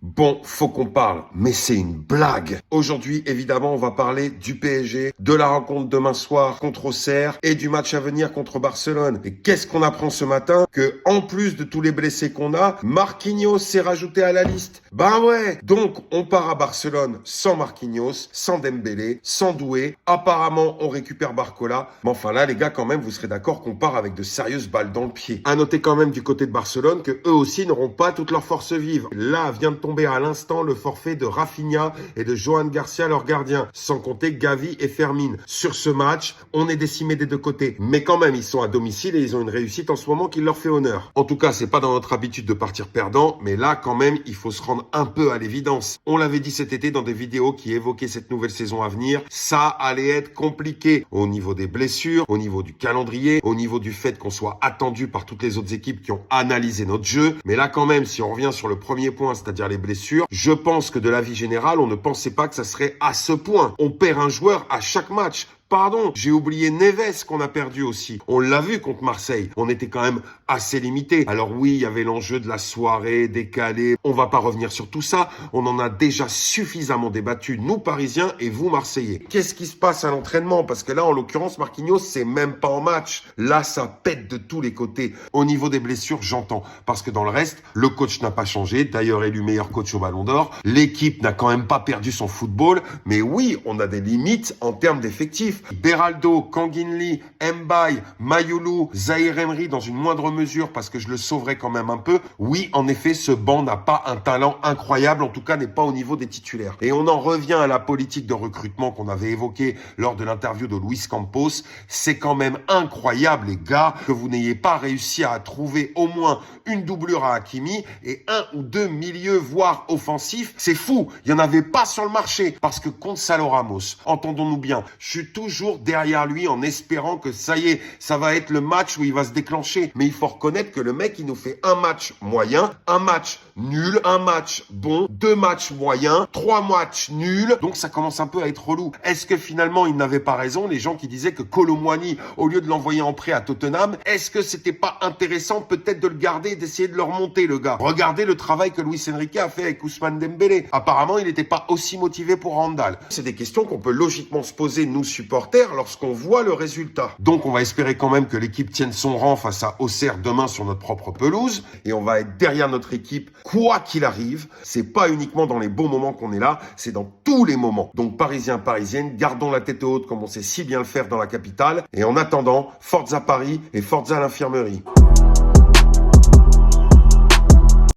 Bon, faut qu'on parle, mais c'est une blague. Aujourd'hui, évidemment, on va parler du PSG, de la rencontre demain soir contre Auxerre et du match à venir contre Barcelone. Et qu'est-ce qu'on apprend ce matin? Que, en plus de tous les blessés qu'on a, Marquinhos s'est rajouté à la liste. Ben ouais! Donc, on part à Barcelone sans Marquinhos, sans Dembélé, sans Doué. Apparemment, on récupère Barcola. Mais enfin là, les gars, quand même, vous serez d'accord qu'on part avec de sérieuses balles dans le pied. À noter quand même du côté de Barcelone que eux aussi n'auront pas toute leur force vive. Là, vient de tomber à l'instant le forfait de Rafinha et de Johan Garcia, leur gardien, sans compter Gavi et Fermin. Sur ce match, on est décimé des deux côtés, mais quand même, ils sont à domicile et ils ont une réussite en ce moment qui leur fait honneur. En tout cas, c'est pas dans notre habitude de partir perdant, mais là, quand même, il faut se rendre un peu à l'évidence. On l'avait dit cet été dans des vidéos qui évoquaient cette nouvelle saison à venir, ça allait être compliqué au niveau des blessures, au niveau du calendrier, au niveau du fait qu'on soit attendu par toutes les autres équipes qui ont analysé notre jeu. Mais là, quand même, si on revient sur le premier point, c'est-à-dire les blessures, je pense que de l'avis général, on ne pensait pas que ça serait à ce point. On perd un joueur à chaque match. Pardon, j'ai oublié Neves qu'on a perdu aussi. On l'a vu contre Marseille. On était quand même assez limité. Alors oui, il y avait l'enjeu de la soirée décalée. On va pas revenir sur tout ça. On en a déjà suffisamment débattu, nous Parisiens et vous Marseillais. Qu'est-ce qui se passe à l'entraînement? Parce que là, en l'occurrence, Marquinhos, c'est même pas en match. Là, ça pète de tous les côtés. Au niveau des blessures, j'entends. Parce que dans le reste, le coach n'a pas changé. D'ailleurs, élu meilleur coach au Ballon d'Or. L'équipe n'a quand même pas perdu son football. Mais oui, on a des limites en termes d'effectifs. Beraldo, Kanginli, Mbaye, Mayoulou, Zahir Emery dans une moindre mesure parce que je le sauverai quand même un peu. Oui, en effet, ce banc n'a pas un talent incroyable, en tout cas n'est pas au niveau des titulaires. Et on en revient à la politique de recrutement qu'on avait évoquée lors de l'interview de Luis Campos. C'est quand même incroyable, les gars, que vous n'ayez pas réussi à trouver au moins une doublure à Hakimi et un ou deux milieux, voire offensifs. C'est fou, il n'y en avait pas sur le marché parce que Gonzalo Ramos, entendons-nous bien, je suis toujours derrière lui en espérant que ça y est, ça va être le match où il va se déclencher. Mais il faut reconnaître que le mec, il nous fait un match moyen, un match nul, un match bon, deux matchs moyens, trois matchs nuls. Donc ça commence un peu à être relou. Est-ce que finalement, il n'avait pas raison, les gens qui disaient que Kolo Muani, au lieu de l'envoyer en prêt à Tottenham, est-ce que c'était pas intéressant peut-être de le garder et d'essayer de le remonter, le gars? Regardez le travail que Luis Enrique a fait avec Ousmane Dembélé. Apparemment, il n'était pas aussi motivé pour Randall. C'est des questions qu'on peut logiquement se poser, nous, supporters, lorsqu'on voit le résultat. Donc on va espérer quand même que l'équipe tienne son rang face à Auxerre demain sur notre propre pelouse et on va être derrière notre équipe quoi qu'il arrive. C'est pas uniquement dans les bons moments qu'on est là, c'est dans tous les moments. Donc Parisiens, Parisiennes, gardons la tête haute comme on sait si bien le faire dans la capitale et en attendant, Forza Paris et Forza l'infirmerie.